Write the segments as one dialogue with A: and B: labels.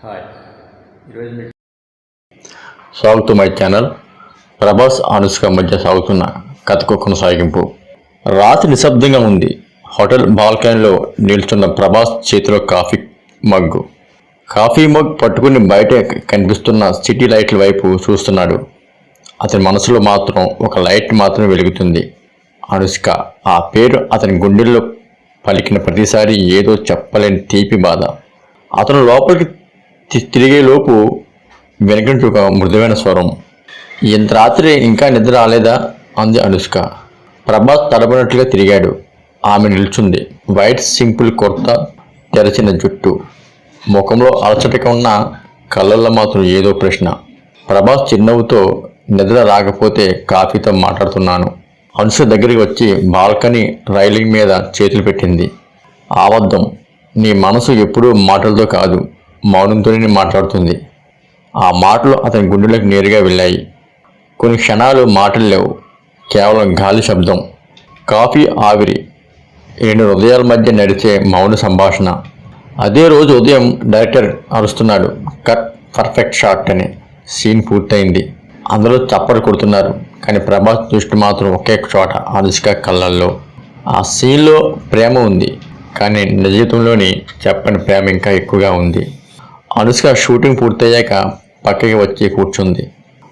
A: Hi, ఈరోజు మీకు స్వాగతం మై ఛానల్. ప్రభాస్ అనుష్క మధ్య సాగుతున్న కథకు కొనసాగింపు. రాత్రి నిశ్శబ్దంగా ఉంది. హోటల్ బాల్కనీలో నిల్చున్న ప్రభాస్ చేతిలో కాఫీ మగ్ పట్టుకుని బయట కనిపిస్తున్న సిటీ లైట్ల వైపు చూస్తున్నాడు. అతని మనసులో మాత్రం ఒక లైట్ మాత్రమే వెలుగుతుంది. అనుష్క. ఆ పేరు అతని గుండెల్లో పలికిన ప్రతిసారి ఏదో చెప్పలేని తీపి బాధ. అతను లోపలికి తిరిగేలోపు వెనకంటూ ఒక మృదువైన స్వరం. ఇంత రాత్రి ఇంకా నిద్ర రాలేదా అంది అనుష్క. ప్రభాస్ తడబడినట్లుగా తిరిగాడు. ఆమె నిల్చుంది. వైట్ సింపుల్ కుర్తా, తెరచిన జుట్టు, ముఖంలో అలచటగా ఉన్న కళ్ళల్లో మాత్రం ఏదో ప్రశ్న. ప్రభాస్ చిరునవ్వుతో, నిద్ర రాకపోతే కాఫీతో మాట్లాడుతున్నాను. అనుష్క దగ్గరికి వచ్చి బాల్కనీ రైలింగ్ మీద చేతులు పెట్టింది. అబద్ధం. నీ మనసు ఎప్పుడూ మాటలతో కాదు, మౌనంతోనే మాట్లాడుతుంది. ఆ మాటలు అతని గుండెలకు నేరుగా వెళ్ళాయి. కొన్ని క్షణాలు మాటలు లేవు, కేవలం గాలి శబ్దం, కాఫీ ఆవిరి, రెండు హృదయాల మధ్య నడిచే మౌన సంభాషణ. అదే రోజు ఉదయం డైరెక్టర్ అరుస్తున్నాడు, కట్, పర్ఫెక్ట్ షాట్ అని. సీన్ పూర్తయింది. అందరూ చప్పట్లు కొడుతున్నారు. కానీ ప్రభాస్ దృష్టి మాత్రం ఒకే చోట, అనుష్క కళ్ళల్లో. ఆ సీన్లో ప్రేమ ఉంది, కానీ నిజ జీవితంలోని చెప్పని ప్రేమ ఇంకా ఎక్కువగా ఉంది. అనుష్క షూటింగ్ పూర్తయ్యాక పక్కకి వచ్చి కూర్చుంది.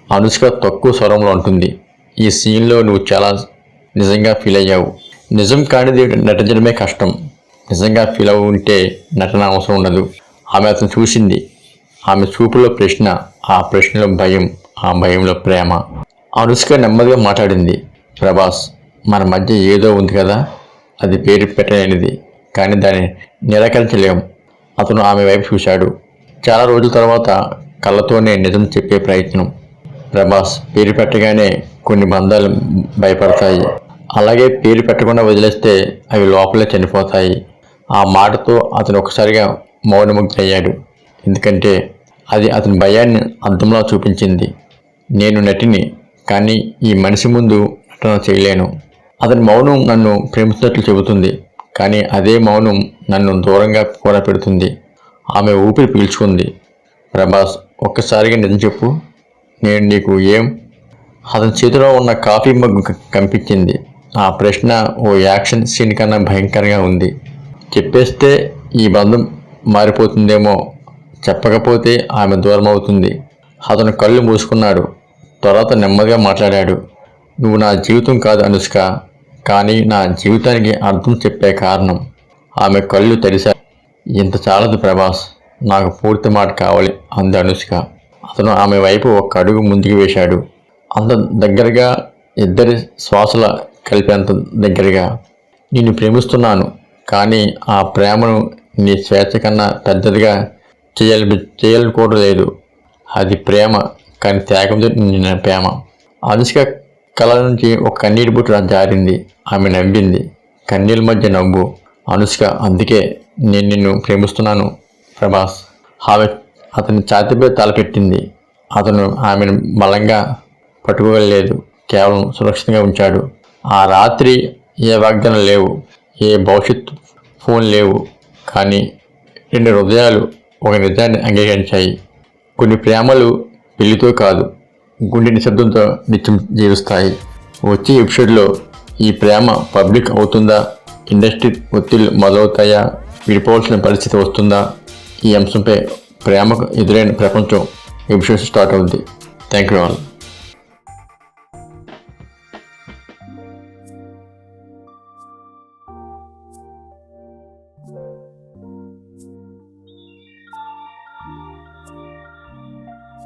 A: అనుష్క తక్కువ స్వరంలో అంటుంది, ఈ సీన్లో నువ్వు చాలా నిజంగా ఫీల్ అయ్యావు. నిజం కానిది నటించడమే కష్టం. నిజంగా ఫీల్ అవి ఉంటే నటన అవసరం ఉండదు. ఆమె అతను చూసింది. ఆమె చూపులో ప్రశ్న, ఆ ప్రశ్నలో భయం, ఆ భయంలో ప్రేమ. అనుష్క నెమ్మదిగా మాట్లాడింది. ప్రభాస్, మన మధ్య ఏదో ఉంది కదా, అది పేరు పెట్టలేనిది, కానీ దాన్ని నిరాకరించలేం. అతను ఆమె వైపు చూశాడు. చాలా రోజుల తర్వాత కళ్ళతోనే నిజం చెప్పే ప్రయత్నం. ప్రభాస్, పేరు పెట్టగానే కొన్ని బంధాలు భయపడతాయి. అలాగే పేరు పెట్టకుండా వదిలేస్తే అవి లోపలే చనిపోతాయి. ఆ మాటతో అతను ఒకసారిగా మౌనముగ్ధయ్యాడు. ఎందుకంటే అది అతని భయాన్ని అద్దంలా చూపించింది. నేను నటిని, కానీ ఈ మనిషి ముందు నటన చేయలేను. అతని మౌనం నన్ను ప్రేమిస్తున్నట్లు చెబుతుంది, కానీ అదే మౌనం నన్ను దూరంగా కూడా పెడుతుంది. ఆమె ఊపిరి పీల్చుకుంది. ప్రభాస్, ఒక్కసారిగా నిజం చెప్పు, నేను నీకు ఏం? అతని చేతిలో ఉన్న కాఫీ మగ్ కనిపించింది. ఆ ప్రశ్న ఓ యాక్షన్ సీన్ కన్నా భయంకరంగా ఉంది. చెప్పేస్తే ఈ బంధం మారిపోతుందేమో, చెప్పకపోతే ఆమె దూరం అవుతుంది. అతను కళ్ళు మూసుకున్నాడు. తర్వాత నెమ్మదిగా మాట్లాడాడు. నువ్వు నా జీవితం కాదు అనుష్క, కానీ నా జీవితానికి అర్థం చెప్పే కారణం. ఆమె కళ్ళు తెరిశాయి. ఇంత చాలదు ప్రభాస్, నాకు పూర్తి మాట కావాలి అంది అనుష్క. అతను ఆమె వైపు ఒక అడుగు ముందుకు వేశాడు. అంత దగ్గరగా, ఇద్దరి శ్వాసల కలిపేంత దగ్గరగా. నిన్ను ప్రేమిస్తున్నాను, కానీ ఆ ప్రేమను నీ స్వేచ్ఛ కన్నా పెద్దదిగా చేయాలనుకోవట్లేదు. అది ప్రేమ, కానీ త్యాగంతో నిన్న ప్రేమ. అనుష్క కళ్ళ నుంచి ఒక కన్నీటి బుట్ట జారింది. ఆమె నవ్వింది, కన్నీళ్ళ మధ్య నవ్వు. అనుష్క, అందుకే నేను నిన్ను ప్రేమిస్తున్నాను ప్రభాస్. ఆమె అతని ఛాతీపై తలపెట్టింది. అతను ఆమెను బలంగా పట్టుకోగలేదు, కేవలం సురక్షితంగా ఉంచాడు. ఆ రాత్రి ఏ వాగ్దానం లేవు, ఏ భవిష్యత్తు ఫోన్ లేవు, కానీ రెండు హృదయాలు ఒక నిజాన్ని అంగీకరించాయి. కొన్ని ప్రేమలు పెళ్లితో కాదు, గుండె నిశ్శబ్దంతో నిత్యం జీవిస్తాయి. వచ్చే ఎపిసోడ్లో ఈ ప్రేమ పబ్లిక్ అవుతుందా, ఇండస్ట్రీ ఒత్తిళ్లు మొదలవుతాయా, విడిపోవాల్సిన పరిస్థితి వస్తుందా? ఈ అంశంపై ప్రేమకు ఎదురైన ప్రపంచం ఎపిసోడ్ స్టార్ట్ అవుతుంది. Thank you all.